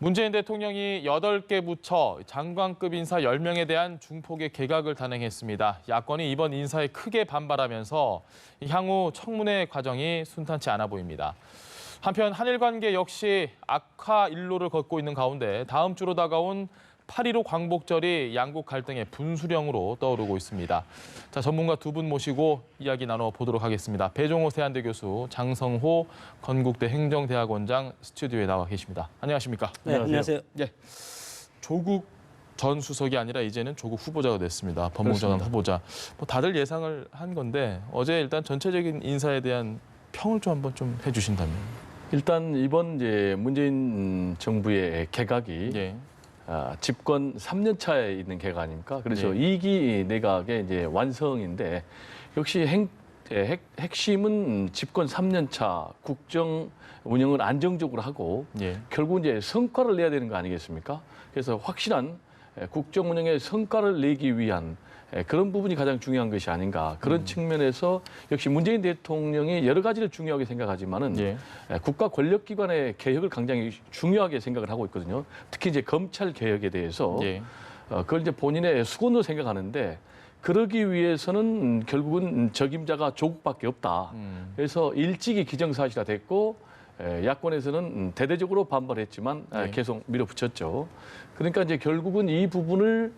문재인 대통령이 8개 부처 장관급 인사 10명에 대한 중폭의 개각을 단행했습니다. 야권이 이번 인사에 크게 반발하면서 향후 청문회 과정이 순탄치 않아 보입니다. 한편 한일 관계 역시 악화 일로를 걷고 있는 가운데 다음 주로 다가온 8.15 광복절이 양국 갈등의 분수령으로 떠오르고 있습니다. 자, 전문가 두 분 모시고 이야기 나눠보도록 하겠습니다. 배종호 세한대 교수, 장성호 건국대 행정대학원장 스튜디오에 나와 계십니다. 안녕하십니까? 네, 안녕하세요. 예, 조국 전 수석이 아니라 이제는 조국 후보자가 됐습니다. 법무장관 후보자. 뭐 다들 예상을 한 건데 어제 일단 전체적인 인사에 대한 평을 좀 한번 좀 해주신다면. 일단 이번 이제 문재인 정부의 개각이 예. 집권 3년 차에 있는 개각 아닙니까? 그래서 예. 2기 내각의 이제 완성인데 역시 핵심은 집권 3년 차 국정 운영을 안정적으로 하고 예. 결국 이제 성과를 내야 되는 거 아니겠습니까? 그래서 확실한 국정 운영의 성과를 내기 위한 그런 부분이 가장 중요한 것이 아닌가. 그런 측면에서 역시 문재인 대통령이 여러 가지를 중요하게 생각하지만은 예. 국가 권력기관의 개혁을 굉장히 중요하게 생각을 하고 있거든요. 특히 이제 검찰 개혁에 대해서 예. 그걸 이제 본인의 수건으로 생각하는데 그러기 위해서는 결국은 적임자가 조국밖에 없다. 그래서 일찍이 기정사실화 됐고 야권에서는 대대적으로 반발했지만 네. 계속 밀어붙였죠. 그러니까 이제 결국은 이 부분을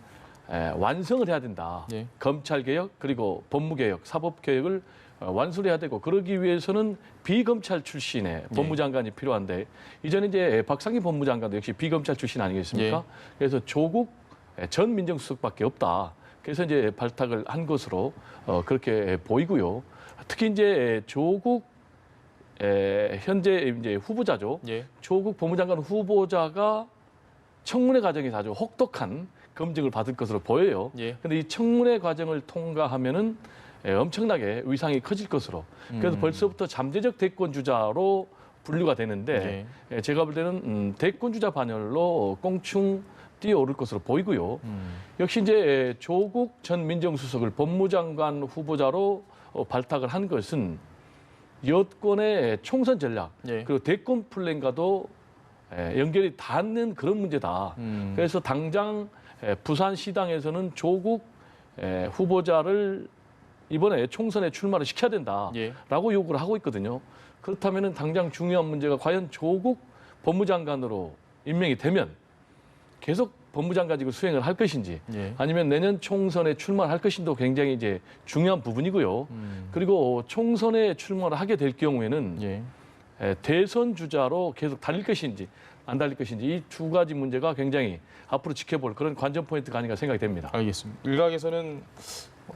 완성을 해야 된다. 예. 검찰개혁 그리고 법무개혁, 사법개혁을 완수해야 되고 그러기 위해서는 비검찰 출신의 법무장관이 필요한데 이전에 이제 박상기 법무장관도 역시 비검찰 출신 아니겠습니까? 예. 그래서 조국 전 민정수석밖에 없다. 그래서 이제 발탁을 한 것으로 그렇게 보이고요. 특히 이제 조국 현재 이제 후보자죠. 예. 조국 법무장관 후보자가 청문회 과정에서 아주 혹독한 검증을 받을 것으로 보여요. 예. 근데 이 청문회 과정을 통과하면은 엄청나게 위상이 커질 것으로. 그래서 벌써부터 잠재적 대권 주자로 분류가 되는데 제가 볼 때는 대권 주자 반열로 꽁충 뛰어오를 것으로 보이고요. 역시 이제 조국 전 민정수석을 법무장관 후보자로 발탁을 한 것은 여권의 총선 전략 예. 그리고 대권 플랜과도 연결이 닿는 그런 문제다. 그래서 당장 부산시당에서는 조국 후보자를 이번에 총선에 출마를 시켜야 된다라고 요구를 하고 있거든요. 그렇다면 당장 중요한 문제가 과연 조국 법무장관으로 임명이 되면 계속 법무장관직을 수행을 할 것인지 아니면 내년 총선에 출마를 할 것인지도 굉장히 이제 중요한 부분이고요. 그리고 총선에 출마를 하게 될 경우에는 대선 주자로 계속 달릴 것인지 안 달릴 것인지 이 두 가지 문제가 굉장히 앞으로 지켜볼 그런 관전 포인트가 아닌가 생각이 됩니다. 알겠습니다. 일각에서는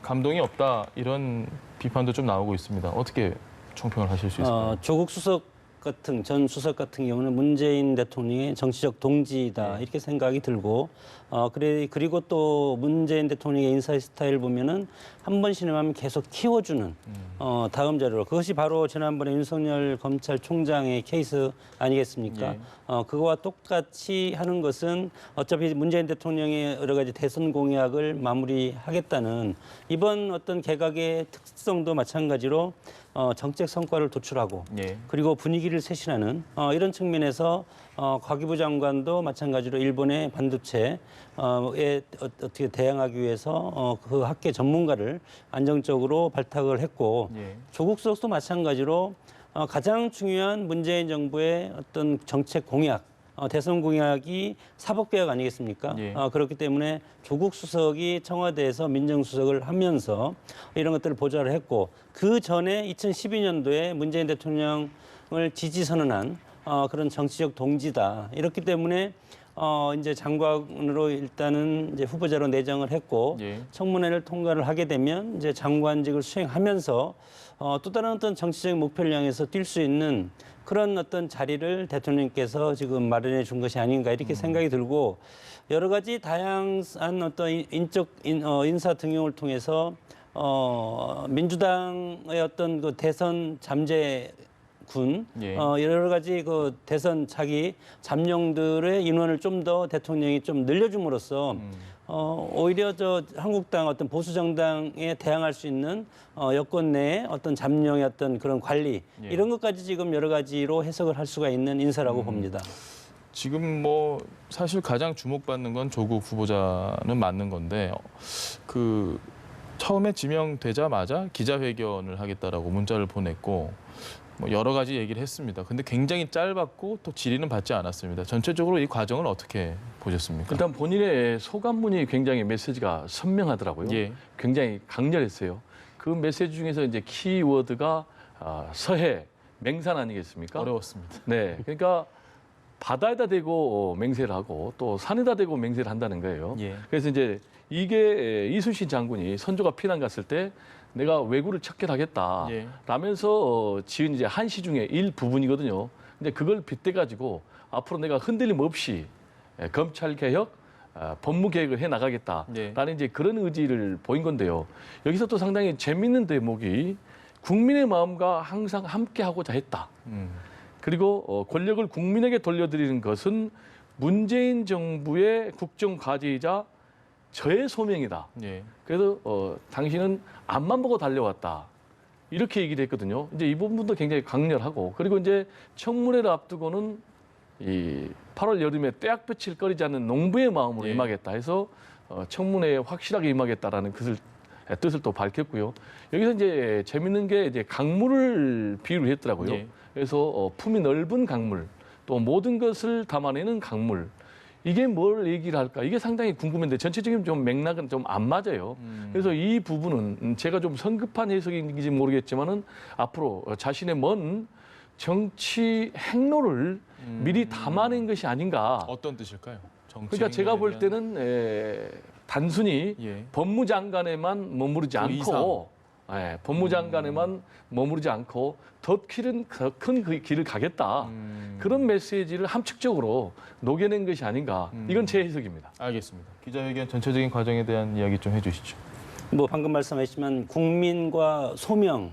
감동이 없다 이런 비판도 좀 나오고 있습니다. 어떻게 총평을 하실 수 있을까요? 조국 수석 같은 전 수석 같은 경우는 문재인 대통령의 정치적 동지다 이렇게 생각이 들고 그리고 또 문재인 대통령의 인사 스타일 보면은 한 번 신임하면 계속 키워주는 다음 자료로 그것이 바로 지난번에 윤석열 검찰총장의 케이스 아니겠습니까? 그거와 똑같이 하는 것은 어차피 문재인 대통령의 여러 가지 대선 공약을 마무리하겠다는 이번 어떤 개각의 특성도 마찬가지로 정책 성과를 도출하고 그리고 분위기를 쇄신하는 이런 측면에서 과기부 장관도 마찬가지로 일본의 반도체에 어떻게 대응하기 위해서 그 학계 전문가를 안정적으로 발탁을 했고 조국 수석도 마찬가지로 가장 중요한 문재인 정부의 어떤 정책 공약 대선 공약이 사법개혁 아니겠습니까? 그렇기 때문에 조국 수석이 청와대에서 민정수석을 하면서 이런 것들을 보좌를 했고 그 전에 2012년도에 문재인 대통령을 지지 선언한 그런 정치적 동지다. 이렇기 때문에 이제 장관으로 일단은 이제 후보자로 내정을 했고 청문회를 통과를 하게 되면 이제 장관직을 수행하면서 또 다른 어떤 정치적 목표를 향해서 뛸 수 있는 그런 어떤 자리를 대통령께서 지금 마련해 준 것이 아닌가 이렇게 생각이 들고 여러 가지 다양한 어떤 인사 등용을 통해서 민주당의 어떤 그 대선 잠재군 여러 가지 그 대선 차기 잠룡들의 인원을 좀 더 대통령이 좀 늘려줌으로써 오히려 저 한국당 어떤 보수 정당에 대항할 수 있는 여권 내의 어떤 잠룡의 어떤 그런 관리 이런 것까지 지금 여러 가지로 해석을 할 수가 있는 인사라고 봅니다. 지금 뭐 사실 가장 주목받는 건 조국 후보자는 맞는 건데 그 처음에 지명되자마자 기자회견을 하겠다라고 문자를 보냈고 뭐 여러 가지 얘기를 했습니다. 근데 굉장히 짧았고 또 질의는 받지 않았습니다. 전체적으로 이 과정을 어떻게 보셨습니까? 일단 본인의 소감문이 굉장히 메시지가 선명하더라고요. 예. 굉장히 강렬했어요. 그 메시지 중에서 이제 키워드가 서해 맹산 아니겠습니까? 어려웠습니다. 네, 그러니까 바다에다 대고 맹세를 하고 또 산에다 대고 맹세를 한다는 거예요. 예. 그래서 이제 이게 이순신 장군이 선조가 피난 갔을 때 내가 왜구를 척결하겠다 예. 라면서 지은 이제 한시 중에 일부분이거든요. 근데 그걸 빗대 가지고 앞으로 내가 흔들림 없이 검찰 개혁, 법무 개혁을 해 나가겠다라는 예. 이제 그런 의지를 보인 건데요. 여기서 또 상당히 재밌는 대목이 국민의 마음과 항상 함께 하고자 했다. 그리고 권력을 국민에게 돌려드리는 것은 문재인 정부의 국정 과제이자 저의 소명이다. 예. 그래서 당신은 앞만 보고 달려왔다. 이렇게 얘기를 했거든요. 이제 이 부분도 굉장히 강렬하고 그리고 이제 청문회를 앞두고는 이 8월 여름에 떼약볕을 꺼리지 않는 농부의 마음으로 예. 임하겠다 해서 청문회에 확실하게 임하겠다라는 뜻을 또 밝혔고요. 여기서 이제 재밌는 게 이제 강물을 비유를 했더라고요. 예. 그래서 품이 넓은 강물, 또 모든 것을 담아내는 강물. 이게 뭘 얘기를 할까? 이게 상당히 궁금한데 전체적인 좀 맥락은 좀 안 맞아요. 그래서 이 부분은 제가 좀 성급한 해석인지 모르겠지만은 앞으로 자신의 먼 정치 행로를 미리 담아낸 것이 아닌가. 어떤 뜻일까요? 그러니까 제가 볼 때는 단순히 예. 법무장관에만 머무르지 그 않고 법무장관에만 머무르지 않고 더 큰 그 길을 가겠다. 그런 메시지를 함축적으로 녹여낸 것이 아닌가. 이건 제 해석입니다. 알겠습니다. 기자회견 전체적인 과정에 대한 이야기 좀 해주시죠. 뭐 방금 말씀하셨지만 국민과 소명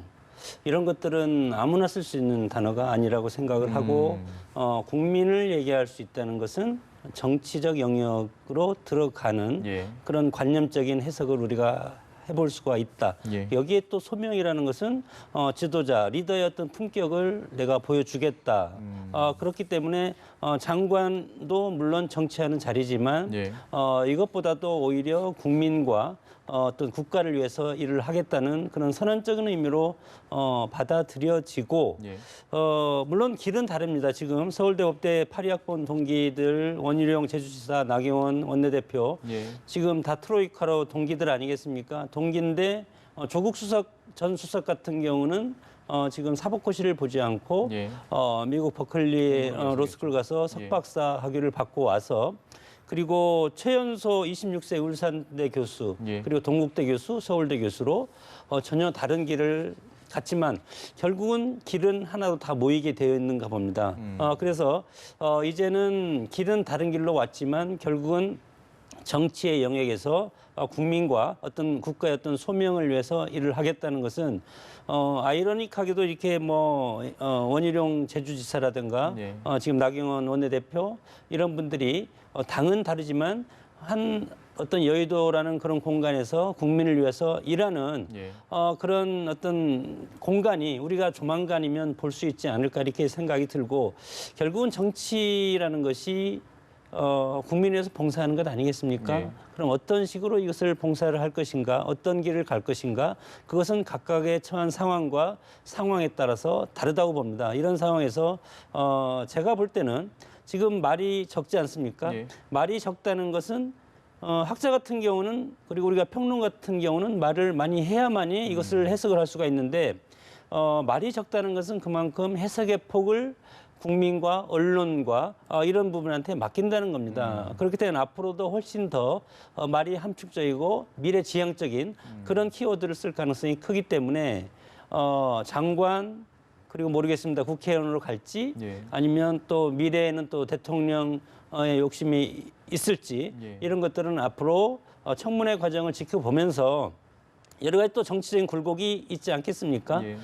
이런 것들은 아무나 쓸 수 있는 단어가 아니라고 생각을 하고 국민을 얘기할 수 있다는 것은 정치적 영역으로 들어가는 예. 그런 관념적인 해석을 우리가 해볼 수가 있다. 예. 여기에 또 소명이라는 것은 지도자, 리더의 어떤 품격을 내가 보여주겠다. 그렇기 때문에 장관도 물론 정치하는 자리지만 예. 이것보다도 오히려 국민과 어떤 국가를 위해서 일을 하겠다는 그런 선언적인 의미로 받아들여지고 예. 물론 길은 다릅니다. 지금 서울대 법대 파리학번 동기들 원희룡 제주지사 나경원 원내대표 예. 지금 다 트로이카로 동기들 아니겠습니까? 동기인데 조국 전 수석 같은 경우는 지금 사법고시를 보지 않고 예. 미국 버클리 로스쿨 가서 석박사 학위를 받고 와서 그리고 최연소 26세 울산대 교수 예. 그리고 동국대 교수 서울대 교수로 전혀 다른 길을 갔지만 결국은 길은 하나로 다 모이게 되어 있는가 봅니다. 그래서 이제는 길은 다른 길로 왔지만 결국은 정치의 영역에서 국민과 어떤 국가의 어떤 소명을 위해서 일을 하겠다는 것은 아이러니하게도 이렇게 뭐 원희룡 제주지사라든가 예. 지금 나경원 원내대표 이런 분들이 당은 다르지만 한 어떤 여의도라는 그런 공간에서 국민을 위해서 일하는 예. 그런 어떤 공간이 우리가 조만간이면 볼 수 있지 않을까 이렇게 생각이 들고 결국은 정치라는 것이 국민을 위해서 봉사하는 것 아니겠습니까? 네. 그럼 어떤 식으로 이것을 봉사를 할 것인가, 어떤 길을 갈 것인가, 그것은 각각의 처한 상황과 상황에 따라서 다르다고 봅니다. 이런 상황에서 제가 볼 때는 지금 말이 적지 않습니까? 예. 말이 적다는 것은 학자 같은 경우는 그리고 우리가 평론 같은 경우는 말을 많이 해야만이 이것을 해석을 할 수가 있는데 말이 적다는 것은 그만큼 해석의 폭을 국민과 언론과 이런 부분한테 맡긴다는 겁니다. 그렇기 때문에 앞으로도 훨씬 더 말이 함축적이고 미래지향적인 그런 키워드를 쓸 가능성이 크기 때문에 장관 그리고 모르겠습니다. 국회의원으로 갈지 예. 아니면 또 미래에는 또 대통령의 욕심이 있을지 예. 이런 것들은 앞으로 청문회 과정을 지켜보면서 여러 가지 또 정치적인 굴곡이 있지 않겠습니까? 예.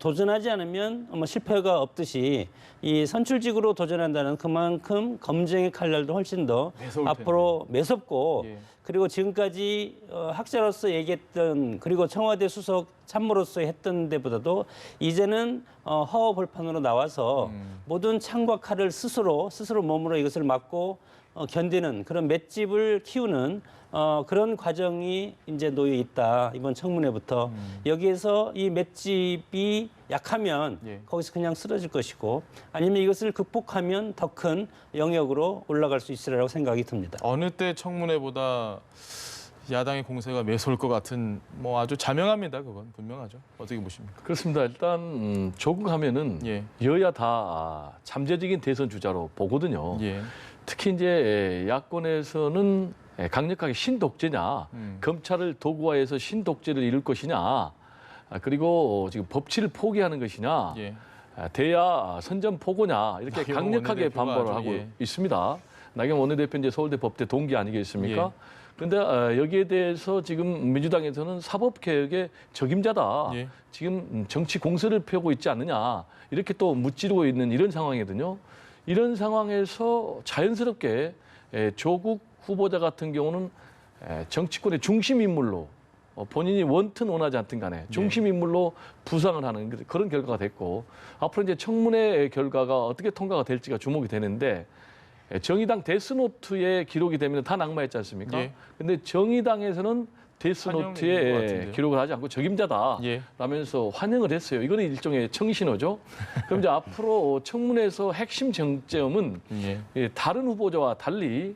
도전하지 않으면 뭐 실패가 없듯이 이 선출직으로 도전한다는 그만큼 검증의 칼날도 훨씬 더 매서울 앞으로 매섭고 예. 그리고 지금까지 학자로서 얘기했던 그리고 청와대 수석 참모로서 했던 데보다도 이제는 허허벌판으로 나와서 모든 창과 칼을 스스로 몸으로 이것을 막고 견디는 그런 맷집을 키우는 그런 과정이 이제 놓여 있다. 이번 청문회부터 여기에서 이 맷집이 약하면 예. 거기서 그냥 쓰러질 것이고 아니면 이것을 극복하면 더 큰 영역으로 올라갈 수 있으리라고 생각이 듭니다. 어느 때 청문회보다 야당의 공세가 매서울 것 같은 뭐 아주 자명합니다. 그건 분명하죠. 어떻게 보십니까? 그렇습니다. 일단 조국하면은 예. 여야 다 잠재적인 대선 주자로 보거든요. 예. 특히 이제 야권에서는 강력하게 신독재냐, 검찰을 도구화해서 신독재를 이룰 것이냐, 그리고 지금 법치를 포기하는 것이냐, 예. 대야 선전포고냐 이렇게 나경원 강력하게 원내대표가 반발을 아주, 하고 예. 있습니다. 나경원 원내대표 이제 서울대 법대 동기 아니겠습니까? 예. 그런데 여기에 대해서 지금 민주당에서는 사법개혁의 적임자다. 예. 지금 정치 공세를 펴고 있지 않느냐 이렇게 또 무찌르고 있는 이런 상황이거든요. 이런 상황에서 자연스럽게 조국 후보자 같은 경우는 정치권의 중심 인물로 본인이 원튼 원하지 않든 간에 중심 인물로 부상을 하는 그런 결과가 됐고 앞으로 이제 청문회 결과가 어떻게 통과가 될지가 주목이 되는데 정의당 데스노트에 기록이 되면 다 낙마했지 않습니까? 예. 근데 정의당에서는 환영인 것 데스노트에 같은데요. 기록을 하지 않고 적임자다 예. 라면서 환영을 했어요. 이거는 일종의 청신호죠. 그럼 이제 앞으로 청문회에서 핵심 쟁점은 예. 다른 후보자와 달리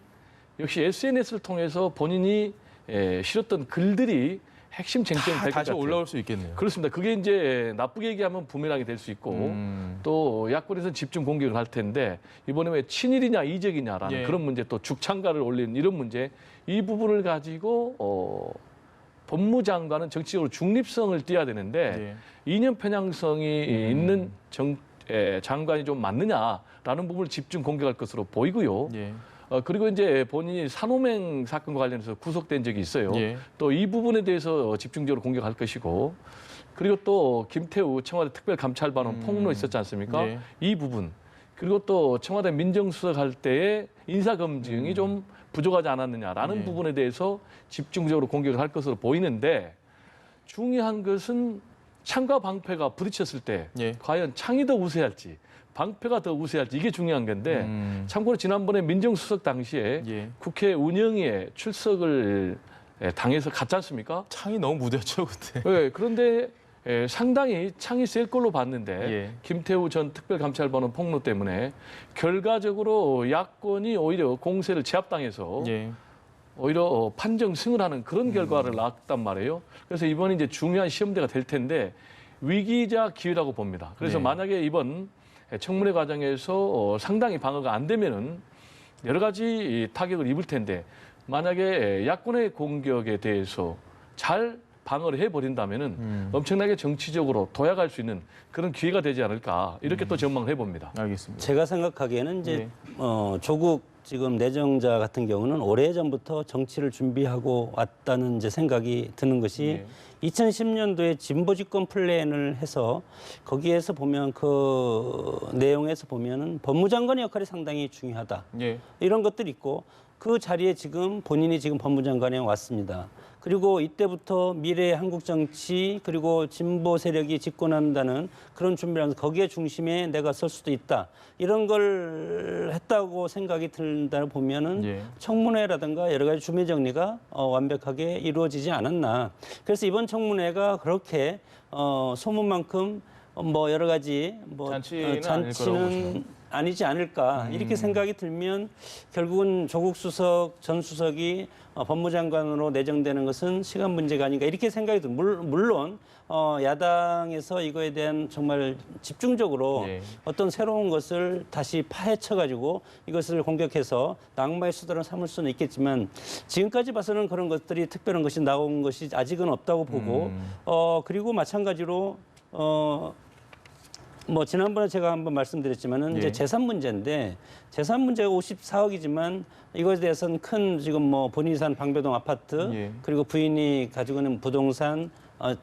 역시 SNS를 통해서 본인이 실었던 글들이 핵심 쟁점이 될 것 다시 같아요. 올라올 수 있겠네요. 그렇습니다. 그게 이제 나쁘게 얘기하면 부메랑이 될 수 있고 또 야권에서는 집중 공격을 할 텐데 이번에 왜 친일이냐 이적이냐라는 예. 그런 문제 또 죽창가를 올리는 이런 문제 이 부분을 가지고 법무장관은 정치적으로 중립성을 띄어야 되는데 이념 편향성이 있는 장관이 좀 맞느냐라는 부분을 집중 공격할 것으로 보이고요. 예. 그리고 이제 본인이 산호맹 사건과 관련해서 구속된 적이 있어요. 예. 또 이 부분에 대해서 집중적으로 공격할 것이고 그리고 또 김태우 청와대 특별감찰반원 폭로 있었지 않습니까? 예. 이 부분 그리고 또 청와대 민정수석 할 때의 인사검증이 좀 부족하지 않았느냐라는 예. 부분에 대해서 집중적으로 공격을 할 것으로 보이는데 중요한 것은 창과 방패가 부딪혔을 때 예. 과연 창이 더 우세할지 방패가 더 우세할지 이게 중요한 건데 참고로 지난번에 민정수석 당시에 예. 국회 운영위에 출석을 당해서 갔지 않습니까? 창이 너무 무뎠죠 그때. 네, 그런데 상당히 창이 셀 걸로 봤는데 예. 김태우 전 특별감찰반원 폭로 때문에 결과적으로 야권이 오히려 공세를 제압당해서 예. 오히려 판정승을 하는 그런 결과를 낳았단 말이에요. 그래서 이번이 이제 중요한 시험대가 될 텐데 위기이자 기회라고 봅니다. 그래서 네. 만약에 이번 청문회 과정에서 상당히 방어가 안 되면은 여러 가지 타격을 입을 텐데 만약에 야권의 공격에 대해서 잘 방어를 해버린다면은 엄청나게 정치적으로 도약할 수 있는 그런 기회가 되지 않을까 이렇게 또 전망을 해봅니다. 알겠습니다. 제가 생각하기에는 이제 조국 지금 내정자 같은 경우는 오래전부터 정치를 준비하고 왔다는 이제 생각이 드는 것이 2010년도에 진보집권 플랜을 해서 거기에서 보면 그 내용에서 보면은 법무장관의 역할이 상당히 중요하다. 예. 이런 것들이 있고 그 자리에 지금 본인이 지금 법무장관에 왔습니다. 그리고 이때부터 미래 한국 정치 그리고 진보 세력이 집권한다는 그런 준비를 하면서 거기에 중심에 내가 설 수도 있다. 이런 걸 했다고 생각이 든다 보면은 예. 청문회라든가 여러 가지 주미 정리가 완벽하게 이루어지지 않았나. 그래서 이번 청문회가 그렇게 소문만큼 뭐 여러 가지 뭐 잔치는 아니지 않을까 이렇게 생각이 들면 결국은 조국 수석 전 수석이 법무장관으로 내정되는 것은 시간 문제가 아닌가 이렇게 생각이 듭니다. 물론 야당에서 이거에 대한 정말 집중적으로 예. 어떤 새로운 것을 다시 파헤쳐가지고 이것을 공격해서 낙마의 수단을 삼을 수는 있겠지만 지금까지 봐서는 그런 것들이 특별한 것이 나온 것이 아직은 없다고 보고 그리고 마찬가지로 뭐 지난번에 제가 한번 말씀드렸지만은 이제 재산 문제인데 재산 문제가 54억이지만 이것에 대해서는 큰 지금 뭐 본인이 산 방배동 아파트 그리고 부인이 가지고 있는 부동산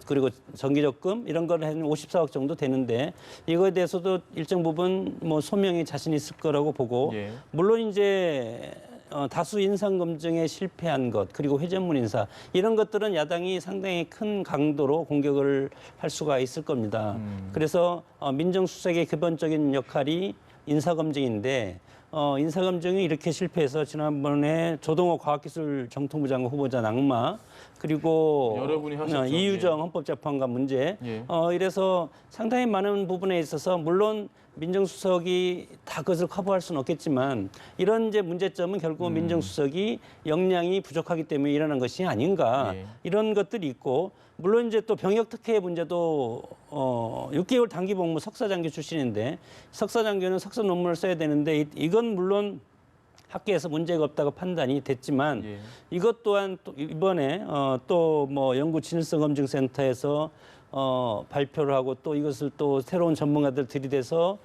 그리고 정기적금 이런 걸 해는 54억 정도 되는데 이거에 대해서도 일정 부분 뭐 소명이 자신 있을 거라고 보고 물론 이제 다수 인상 검증에 실패한 것 그리고 회전문 인사 이런 것들은 야당이 상당히 큰 강도로 공격을 할 수가 있을 겁니다. 그래서 민정수석의 기본적인 역할이 인사검증인데 인사검증이 이렇게 실패해서 지난번에 조동호 과학기술정통부 장관 후보자 낙마 그리고 여러분이 하셨죠. 이유정 헌법재판관 문제 예. 이래서 상당히 많은 부분에 있어서 물론 민정수석이 다 그것을 커버할 수는 없겠지만 이런 이제 문제점은 결국은 민정수석이 역량이 부족하기 때문에 일어난 것이 아닌가 예. 이런 것들이 있고 물론 이제 또 병역 특혜 문제도 6개월 단기 복무 석사장교 출신인데 석사장교는 석사 논문을 써야 되는데 이건 물론 학계에서 문제가 없다고 판단이 됐지만 예. 이것 또한 또 이번에 또 뭐 연구 진실성 검증 센터에서 발표를 하고 또 이것을 또 새로운 전문가들 들이대서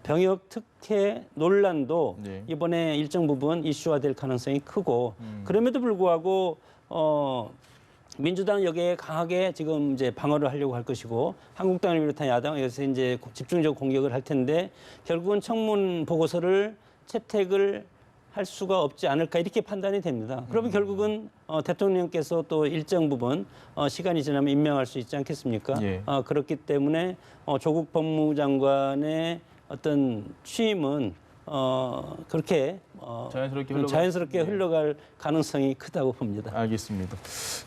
병역 특혜 논란도 네. 이번에 일정 부분 이슈화될 가능성이 크고 그럼에도 불구하고 민주당 여기에 강하게 지금 이제 방어를 하려고 할 것이고 한국당을 비롯한 야당 여기서 이제 집중적 공격을 할 텐데 결국은 청문 보고서를 채택을 할 수가 없지 않을까 이렇게 판단이 됩니다. 그러면 결국은 대통령께서 또 일정 부분 시간이 지나면 임명할 수 있지 않겠습니까? 예. 그렇기 때문에 조국 법무장관의 어떤 취임은 그렇게 자연스럽게 흘러갈 가능성이 크다고 봅니다. 알겠습니다.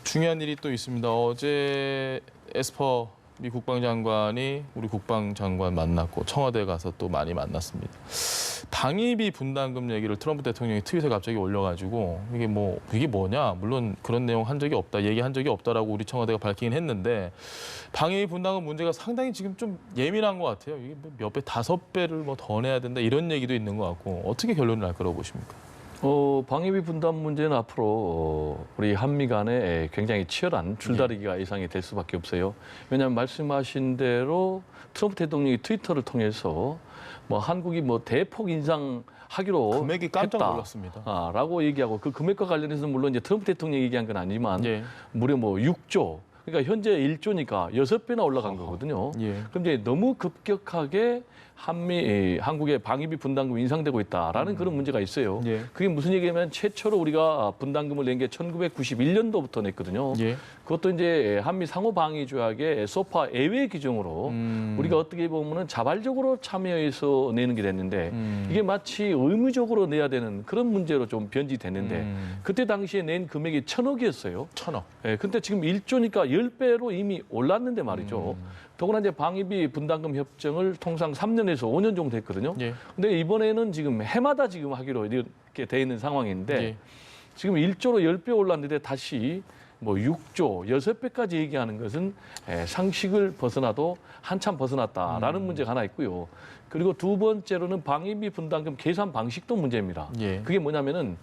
중요한 일이 또 있습니다. 어제 에스퍼 미 국방장관이 우리 국방장관 만났고 청와대 가서 또 많이 만났습니다. 방위비 분담금 얘기를 트럼프 대통령이 트윗에 갑자기 올려가지고 이게 뭐냐? 물론 그런 내용 한 적이 없다, 얘기한 적이 없다라고 우리 청와대가 밝히긴 했는데 방위비 분담금 문제가 상당히 지금 좀 예민한 것 같아요. 이게 몇 배, 5배를 뭐 더 내야 된다 이런 얘기도 있는 것 같고 어떻게 결론을 날 거라고 보십니까? 방위비 분담 문제는 앞으로 우리 한미 간에 굉장히 치열한 줄다리기가 예상이 될 수밖에 없어요. 왜냐하면 말씀하신 대로 트럼프 대통령이 트위터를 통해서 뭐 한국이 뭐 대폭 인상하기로 금액이 깜짝 했다. 놀랐습니다. 라고 얘기하고 그 금액과 관련해서 물론 이제 트럼프 대통령이 얘기한 건 아니지만 예. 무려 뭐 6조. 그러니까 현재 1조니까 6배나 올라간 거거든요. 예. 그럼 이제 너무 급격하게 한국의 방위비 분담금이 인상되고 있다라는 그런 문제가 있어요. 예. 그게 무슨 얘기냐면 최초로 우리가 분담금을 낸 게 1991년도부터 냈거든요. 예. 그것도 이제 한미 상호 방위 조약의 소파 예외 규정으로 우리가 어떻게 보면은 자발적으로 참여해서 내는 게 됐는데 이게 마치 의무적으로 내야 되는 그런 문제로 좀 변질됐는데 그때 당시에 낸 금액이 1,000억이었어요. 1,000억. 예, 근데 지금 1조니까 10배로 이미 올랐는데 말이죠. 더구나 이제 방위비 분담금 협정을 통상 3년에서 5년 정도 됐거든요. 예. 근데 이번에는 지금 해마다 지금 하기로 이렇게 돼 있는 상황인데 예. 지금 1조로 10배 올랐는데 다시 뭐 6조, 6배까지 얘기하는 것은 상식을 벗어나도 한참 벗어났다라는 문제가 하나 있고요. 그리고 두 번째로는 방위비 분담금 계산 방식도 문제입니다. 예. 그게 뭐냐면은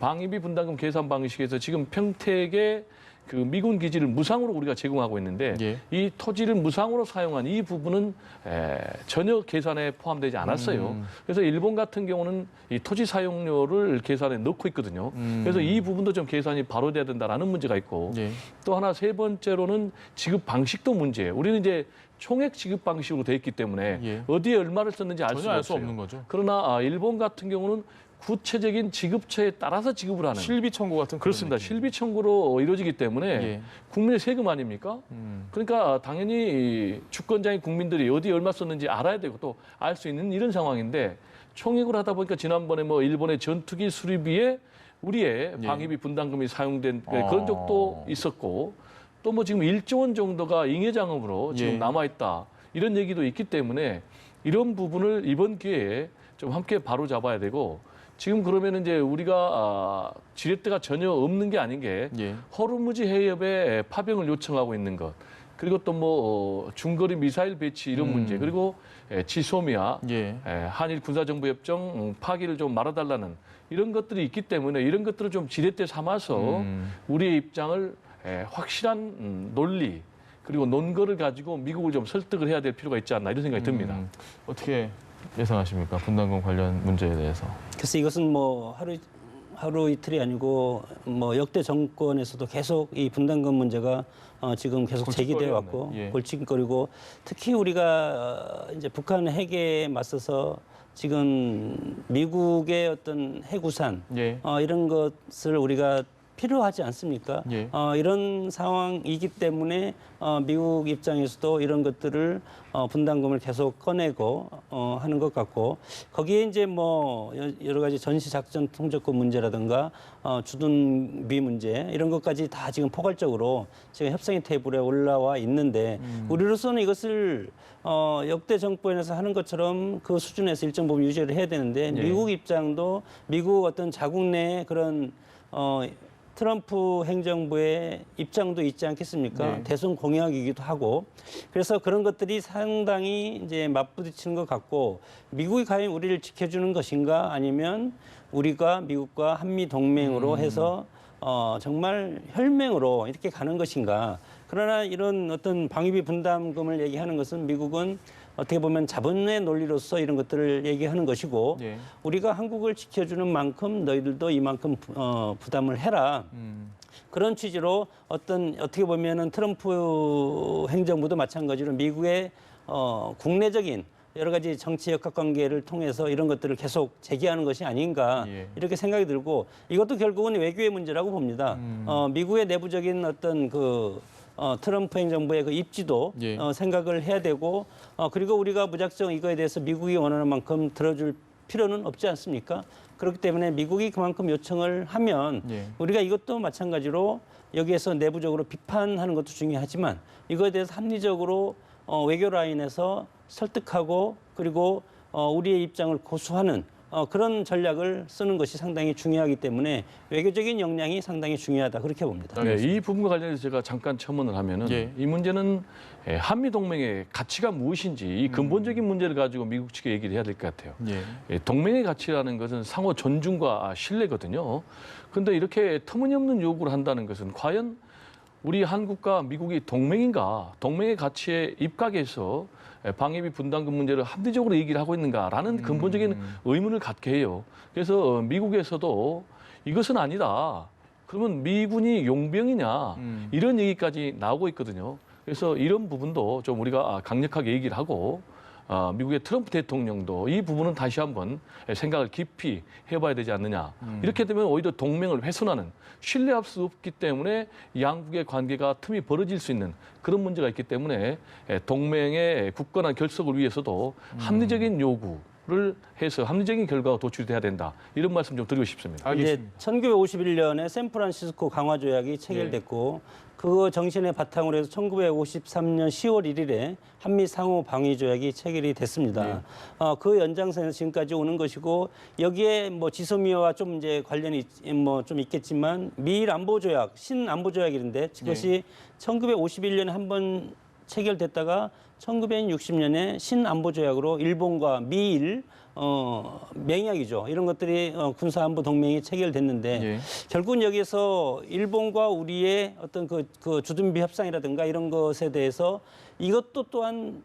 방위비 분담금 계산 방식에서 지금 평택에 그 미군 기지를 무상으로 우리가 제공하고 있는데 예. 이 토지를 무상으로 사용한 이 부분은 전혀 계산에 포함되지 않았어요. 그래서 일본 같은 경우는 이 토지 사용료를 계산에 넣고 있거든요. 그래서 이 부분도 좀 계산이 바로 돼야 된다라는 문제가 있고 예. 또 하나 세 번째로는 지급 방식도 문제예요. 우리는 이제 총액 지급 방식으로 돼 있기 때문에 예. 어디에 얼마를 썼는지 알 전혀 수가 알 수 없어요. 없는 거죠. 그러나 일본 같은 경우는 구체적인 지급처에 따라서 지급을 하는 실비 청구 같은 그렇습니다. 그런 실비 청구로 이루어지기 때문에 예. 국민의 세금 아닙니까? 그러니까 당연히 주권자인 국민들이 어디에 얼마 썼는지 알아야 되고 또 알 수 있는 이런 상황인데 총액을 하다 보니까 지난번에 뭐 일본의 전투기 수리비에 우리의 예. 방위비 분담금이 사용된 그런 적도 있었고 또 뭐 지금 1조 원 정도가 잉여장음으로 지금 예. 남아있다 이런 얘기도 있기 때문에 이런 부분을 이번 기회에 좀 함께 바로잡아야 되고 지금 그러면 이제 우리가 지렛대가 전혀 없는 게 아닌 게 예. 호르무즈 해협에 파병을 요청하고 있는 것 그리고 또 뭐 중거리 미사일 배치 이런 문제 그리고 지소미아 예. 한일 군사정보협정 파기를 좀 말아달라는 이런 것들이 있기 때문에 이런 것들을 좀 지렛대 삼아서 우리의 입장을 확실한 논리 그리고 논거를 가지고 미국을 좀 설득을 해야 될 필요가 있지 않나 이런 생각이 듭니다. 어떻게 예상하십니까? 분담금 관련 문제에 대해서. 그래서 이것은 뭐 하루 이틀이 아니고 뭐 역대 정권에서도 계속 이 분담금 문제가 지금 계속 제기돼 왔고 예. 골칫거리고 특히 우리가 이제 북한 핵에 맞서서 지금 미국의 어떤 해구산 예. 이런 것을 우리가 필요하지 않습니까? 예. 이런 상황이기 때문에 미국 입장에서도 이런 것들을 분담금을 계속 꺼내고 하는 것 같고 거기에 이제 뭐 여러 가지 전시 작전 통제권 문제라든가 주둔비 문제 이런 것까지 다 지금 포괄적으로 지금 협상의 테이블에 올라와 있는데 우리로서는 이것을 역대 정권에서 하는 것처럼 그 수준에서 일정 부분 유지를 해야 되는데 예. 미국 입장도 미국 어떤 자국 내의 그런 트럼프 행정부의 입장도 있지 않겠습니까? 네. 대선 공약이기도 하고 그래서 그런 것들이 상당히 이제 맞부딪히는 것 같고 미국이 과연 우리를 지켜주는 것인가 아니면 우리가 미국과 한미 동맹으로 해서 정말 혈맹으로 이렇게 가는 것인가? 그러나 이런 어떤 방위비 분담금을 얘기하는 것은 미국은 어떻게 보면 자본의 논리로서 이런 것들을 얘기하는 것이고 예. 우리가 한국을 지켜주는 만큼 너희들도 이만큼 부담을 해라. 그런 취지로 어떻게 보면은 트럼프 행정부도 마찬가지로 미국의 국내적인 여러 가지 정치 역학관계를 통해서 이런 것들을 계속 제기하는 것이 아닌가 예. 이렇게 생각이 들고 이것도 결국은 외교의 문제라고 봅니다. 미국의 내부적인 어떤 트럼프 행정부의 그 입지도 예. 생각을 해야 되고 그리고 우리가 무작정 이거에 대해서 미국이 원하는 만큼 들어줄 필요는 없지 않습니까? 그렇기 때문에 미국이 그만큼 요청을 하면 예. 우리가 이것도 마찬가지로 여기에서 내부적으로 비판하는 것도 중요하지만 이거에 대해서 합리적으로 외교 라인에서 설득하고 그리고 우리의 입장을 고수하는 그런 전략을 쓰는 것이 상당히 중요하기 때문에 외교적인 역량이 상당히 중요하다 그렇게 봅니다. 네, 이 부분과 관련해서 제가 잠깐 첨언을 하면은 예. 이 문제는 한미 동맹의 가치가 무엇인지 이 근본적인 문제를 가지고 미국 측에 얘기를 해야 될 것 같아요. 예. 동맹의 가치라는 것은 상호 존중과 신뢰거든요. 그런데 이렇게 터무니없는 요구를 한다는 것은 과연 우리 한국과 미국이 동맹인가, 동맹의 가치에 입각해서 방위비 분담금 문제를 합리적으로 얘기를 하고 있는가라는 근본적인 의문을 갖게 해요. 그래서 미국에서도 이것은 아니다. 그러면 미군이 용병이냐 이런 얘기까지 나오고 있거든요. 그래서 이런 부분도 좀 우리가 강력하게 얘기를 하고 미국의 트럼프 대통령도 이 부분은 다시 한번 생각을 깊이 해봐야 되지 않느냐. 이렇게 되면 오히려 동맹을 훼손하는 신뢰할 수 없기 때문에 양국의 관계가 틈이 벌어질 수 있는 그런 문제가 있기 때문에 동맹의 굳건한 결속을 위해서도 합리적인 요구를 해서 합리적인 결과가 도출돼야 된다. 이런 말씀 좀 드리고 싶습니다. 알겠습니다. 이제 1951년에 샌프란시스코 강화 조약이 체결됐고 그 정신의 바탕으로 해서 1953년 10월 1일에 한미 상호 방위 조약이 체결이 됐습니다. 그 연장선에서 지금까지 오는 것이고 여기에 뭐 지소미아와 좀 이제 관련이 뭐 좀 있겠지만 미일 안보 조약, 신안보 조약인데 그것이 1951년에 한 번 체결됐다가 1960년에 신안보 조약으로 일본과 미일 맹약이죠. 이런 것들이 군사안보 동맹이 체결됐는데 예. 결국은 여기에서 일본과 우리의 어떤 그 주둔비 협상이라든가 이런 것에 대해서 이것도 또한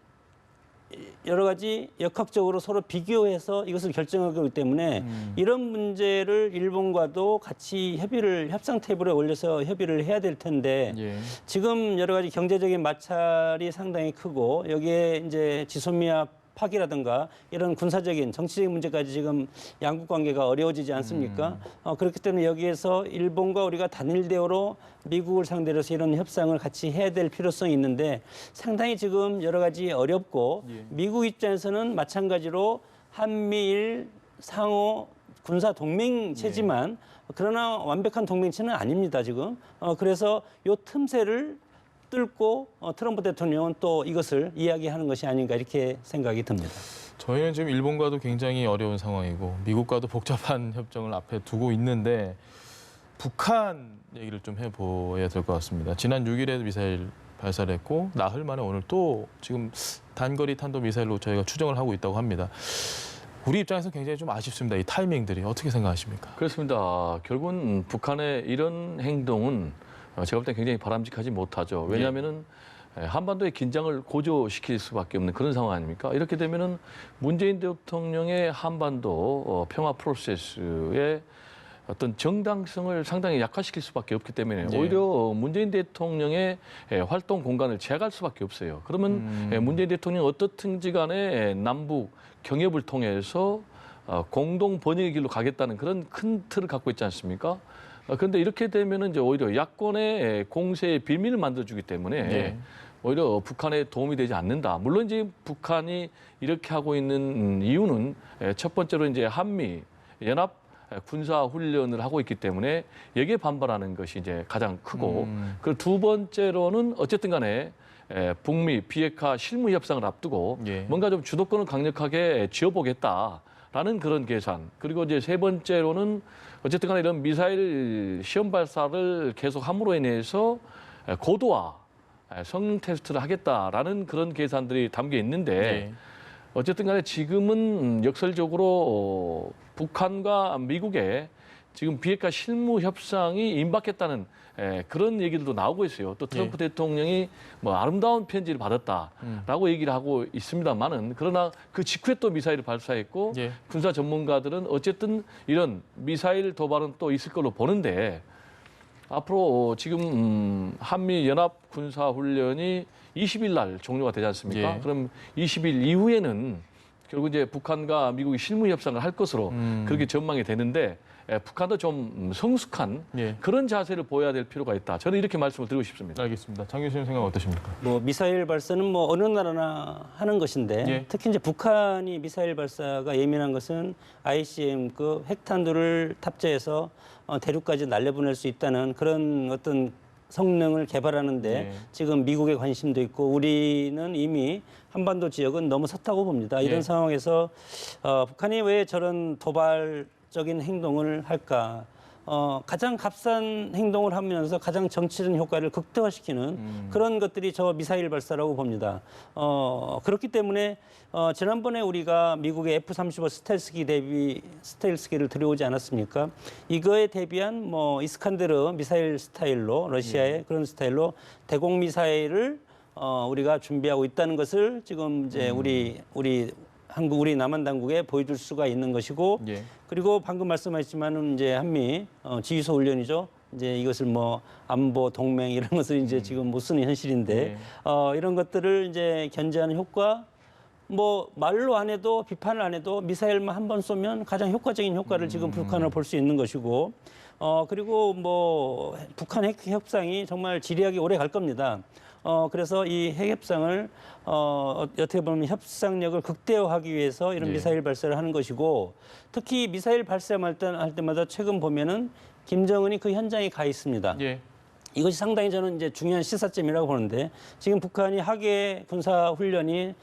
여러 가지 역학적으로 서로 비교해서 이것을 결정하기 때문에 이런 문제를 일본과도 같이 협상 테이블에 올려서 협의를 해야 될 텐데 예. 지금 여러 가지 경제적인 마찰이 상당히 크고 여기에 이제 지소미아 파기라든가 이런 군사적인 정치적인 문제까지 지금 양국 관계가 어려워지지 않습니까? 그렇기 때문에 여기에서 일본과 우리가 단일 대우로 미국을 상대로 해서 이런 협상을 같이 해야 될 필요성이 있는데 상당히 지금 여러 가지 어렵고 미국 입장에서는 마찬가지로 한미일 상호 군사 동맹체지만 그러나 완벽한 동맹체는 아닙니다, 지금. 그래서 요 틈새를 뚫고 트럼프 대통령은 또 이것을 이야기하는 것이 아닌가 이렇게 생각이 듭니다. 저희는 지금 일본과도 굉장히 어려운 상황이고 미국과도 복잡한 협정을 앞에 두고 있는데 북한 얘기를 좀 해봐야 될 것 같습니다. 지난 6일에 미사일 발사를 했고 나흘 만에 오늘 또 지금 단거리 탄도 미사일로 저희가 추정을 하고 있다고 합니다. 우리 입장에서 굉장히 좀 아쉽습니다. 이 타이밍들이 어떻게 생각하십니까? 그렇습니다. 결국은 북한의 이런 행동은 제가 볼 때 굉장히 바람직하지 못하죠. 왜냐하면은 한반도의 긴장을 고조시킬 수밖에 없는 그런 상황 아닙니까? 이렇게 되면은 문재인 대통령의 한반도 평화 프로세스에 어떤 정당성을 상당히 약화시킬 수밖에 없기 때문에 예. 오히려 문재인 대통령의 활동 공간을 제약할 수밖에 없어요. 그러면 문재인 대통령 어떻든지 간에 남북 경협을 통해서 공동 번영의 길로 가겠다는 그런 큰 틀을 갖고 있지 않습니까? 그런데 이렇게 되면은 이제 오히려 야권의 공세의 빌미를 만들어주기 때문에 예. 오히려 북한에 도움이 되지 않는다. 물론 이제 북한이 이렇게 하고 있는 이유는 첫 번째로 이제 한미 연합 군사 훈련을 하고 있기 때문에 여기에 반발하는 것이 이제 가장 크고 그 두 번째로는 어쨌든 간에 북미 비핵화 실무 협상을 앞두고 예. 뭔가 좀 주도권을 강력하게 쥐어보겠다라는 그런 계산. 그리고 이제 세 번째로는 어쨌든 간에 이런 미사일 시험 발사를 계속 함으로 인해서 고도화 성능 테스트를 하겠다라는 그런 계산들이 담겨 있는데 예. 어쨌든 간에 지금은 역설적으로 북한과 미국의 지금 비핵화 실무 협상이 임박했다는 그런 얘기들도 나오고 있어요. 또 트럼프 대통령이 뭐 아름다운 편지를 받았다라고 얘기를 하고 있습니다만은 그러나 그 직후에 또 미사일을 발사했고 예. 군사 전문가들은 어쨌든 이런 미사일 도발은 또 있을 걸로 보는데 앞으로 지금 한미 연합 군사 훈련이 20일 날 종료가 되지 않습니까? 예. 그럼 20일 이후에는 결국 이제 북한과 미국이 실무 협상을 할 것으로 그렇게 전망이 되는데 북한도 좀 성숙한 예. 그런 자세를 보여야 될 필요가 있다. 저는 이렇게 말씀을 드리고 싶습니다. 알겠습니다. 장 교수님 생각 어떠십니까? 뭐 미사일 발사는 뭐 어느 나라나 하는 것인데 예. 특히 이제 북한이 미사일 발사가 예민한 것은 ICBM급 핵탄두를 탑재해서 대륙까지 날려보낼 수 있다는 그런 어떤 성능을 개발하는데 예. 지금 미국의 관심도 있고 우리는 이미 한반도 지역은 너무 섰다고 봅니다. 이런 예. 상황에서 북한이 왜 저런 도발적인 행동을 할까? 가장 값싼 행동을 하면서 가장 정치적 효과를 극대화시키는 그런 것들이 저 미사일 발사라고 봅니다. 그렇기 때문에 지난번에 우리가 미국의 F-35 스텔스기를 들여오지 않았습니까? 이거에 대비한 뭐 이스칸데르 미사일 스타일로 러시아의 그런 스타일로 대공 미사일을 우리가 준비하고 있다는 것을 지금 이제 우리 남한 당국에 보여줄 수가 있는 것이고 예. 그리고 방금 말씀하셨지만은 이제 한미 지휘소 훈련이죠. 이제 이것을 뭐 안보 동맹 이런 것을 이제 지금 못 쓰는 현실인데 이런 것들을 이제 견제하는 효과 뭐 말로 안 해도 비판을 안 해도 미사일만 한 번 쏘면 가장 효과적인 효과를 지금 북한을 볼 수 있는 것이고 그리고 뭐 북한 핵 협상이 정말 지리하게 오래 갈 겁니다. 그래서 이 핵 협상을 어떻게 보면 협상력을 극대화하기 위해서 이런 예. 미사일 발사를 하는 것이고 특히 미사일 발사할 때마다 최근 보면은 김정은이 그 현장에 가 있습니다. 예. 이것이 상당히 저는 이제 중요한 시사점이라고 보는데 지금 북한이 하계 군사 훈련이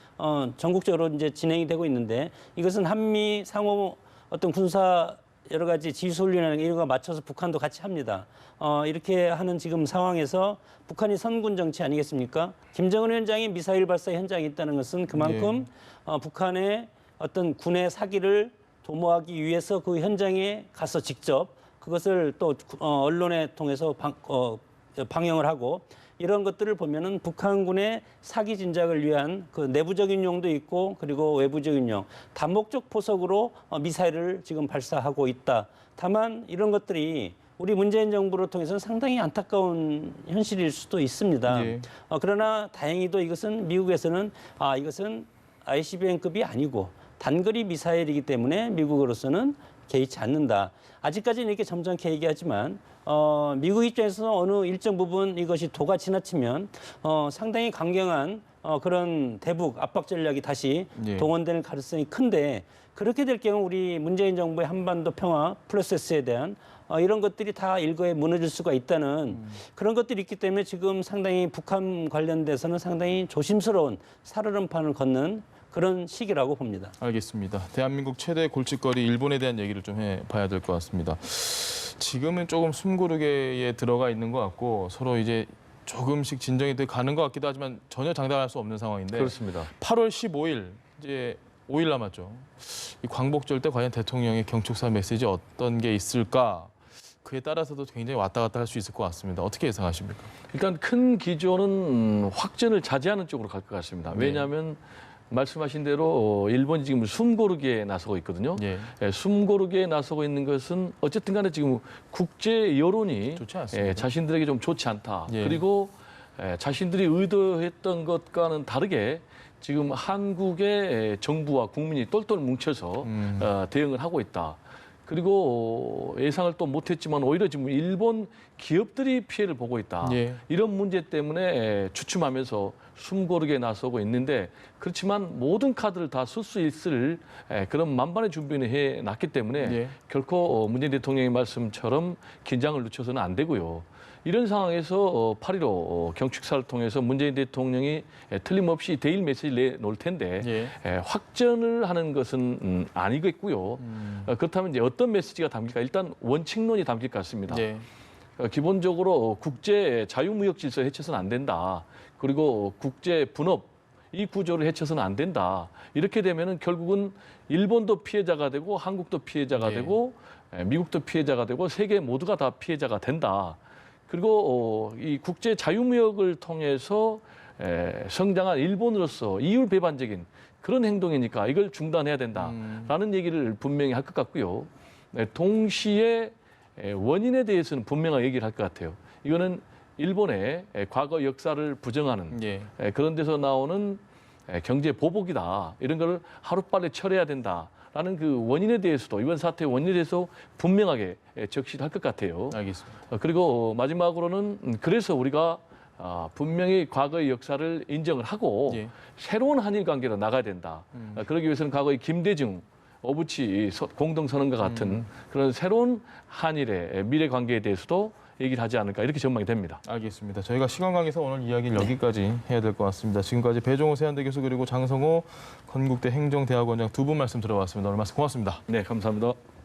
전국적으로 이제 진행이 되고 있는데 이것은 한미 상호 어떤 군사 여러 가지 지휘소 훈련이나 이런 거 맞춰서 북한도 같이 합니다. 이렇게 하는 지금 상황에서 북한이 선군 정치 아니겠습니까? 김정은 위원장이 미사일 발사 현장에 있다는 것은 그만큼 북한의 어떤 군의 사기를 도모하기 위해서 그 현장에 가서 직접 그것을 또 언론에 통해서 방영을 하고 이런 것들을 보면은 북한군의 사기 진작을 위한 그 내부적인 용도 있고 그리고 외부적인 용, 다목적 포석으로 미사일을 지금 발사하고 있다. 다만 이런 것들이 우리 문재인 정부를 통해서는 상당히 안타까운 현실일 수도 있습니다. 예. 그러나 다행히도 이것은 미국에서는 이것은 ICBM급이 아니고 단거리 미사일이기 때문에 미국으로서는 개의치 않는다. 아직까지는 이렇게 점잖게 얘기하지만 미국 입장에서는 어느 일정 부분 이것이 도가 지나치면 상당히 강경한 그런 대북 압박 전략이 다시 예. 동원될 가능성이 큰데 그렇게 될 경우 우리 문재인 정부의 한반도 평화 프로세스에 대한 이런 것들이 다 일거에 무너질 수가 있다는 그런 것들이 있기 때문에 지금 상당히 북한 관련돼서는 상당히 조심스러운 살얼음판을 걷는 그런 시기라고 봅니다. 알겠습니다. 대한민국 최대 골칫거리 일본에 대한 얘기를 좀 해봐야 될 것 같습니다. 지금은 조금 숨고르게에 들어가 있는 것 같고 서로 이제 조금씩 진정이 돼 가는 것 같기도 하지만 전혀 장담할 수 없는 상황인데 그렇습니다. 8월 15일 이제 5일 남았죠. 이 광복절 때 과연 대통령의 경축사 메시지 어떤 게 있을까? 그에 따라서도 굉장히 왔다 갔다 할 수 있을 것 같습니다. 어떻게 예상하십니까? 일단 큰 기조는 확전을 자제하는 쪽으로 갈 것 같습니다. 네. 왜냐하면 말씀하신 대로 일본이 지금 숨 고르기에 나서고 있거든요. 예. 숨 고르기에 나서고 있는 것은 어쨌든 간에 지금 국제 여론이 좋지 않습니다. 자신들에게 좀 좋지 않다. 예. 그리고 자신들이 의도했던 것과는 다르게 지금 한국의 정부와 국민이 똘똘 뭉쳐서 대응을 하고 있다. 그리고 예상을 또 못했지만 오히려 지금 일본 기업들이 피해를 보고 있다. 예. 이런 문제 때문에 주춤하면서 숨 고르게 나서고 있는데 그렇지만 모든 카드를 다 쓸 수 있을 그런 만반의 준비는 해놨기 때문에 예. 결코 문재인 대통령의 말씀처럼 긴장을 늦춰서는 안 되고요. 이런 상황에서 8.15 경축사를 통해서 문재인 대통령이 틀림없이 대일 메시지를 내놓을 텐데 예. 확전을 하는 것은 아니겠고요. 그렇다면 이제 어떤 메시지가 담길까? 일단 원칙론이 담길 것 같습니다. 예. 기본적으로 국제 자유무역 질서 해쳐서는 안 된다. 그리고 국제 분업 이 구조를 해쳐서는 안 된다. 이렇게 되면은 결국은 일본도 피해자가 되고 한국도 피해자가 예. 되고 미국도 피해자가 되고 세계 모두가 다 피해자가 된다. 그리고 이 국제 자유무역을 통해서 성장한 일본으로서 이율 배반적인 그런 행동이니까 이걸 중단해야 된다라는 얘기를 분명히 할 것 같고요. 동시에 원인에 대해서는 분명하게 얘기를 할 것 같아요. 이거는 일본의 과거 역사를 부정하는 예. 그런 데서 나오는 경제 보복이다. 이런 걸 하루빨리 처리해야 된다라는 그 원인에 대해서도 이번 사태의 원인에 대해서 분명하게 적시를 할 것 같아요. 알겠습니다. 그리고 마지막으로는 그래서 우리가 분명히 과거의 역사를 인정을 하고 예. 새로운 한일 관계로 나가야 된다. 그러기 위해서는 과거의 김대중, 오부치 공동선언과 같은 그런 새로운 한일의 미래 관계에 대해서도 얘기를 하지 않을까 이렇게 전망이 됩니다. 알겠습니다. 저희가 시간 관계에서 오늘 이야기를 여기까지 해야 될 것 같습니다. 지금까지 배종호 세한대 교수 그리고 장성호 건국대 행정대학원장 두 분 말씀 들어봤습니다. 오늘 말씀 고맙습니다. 네, 감사합니다.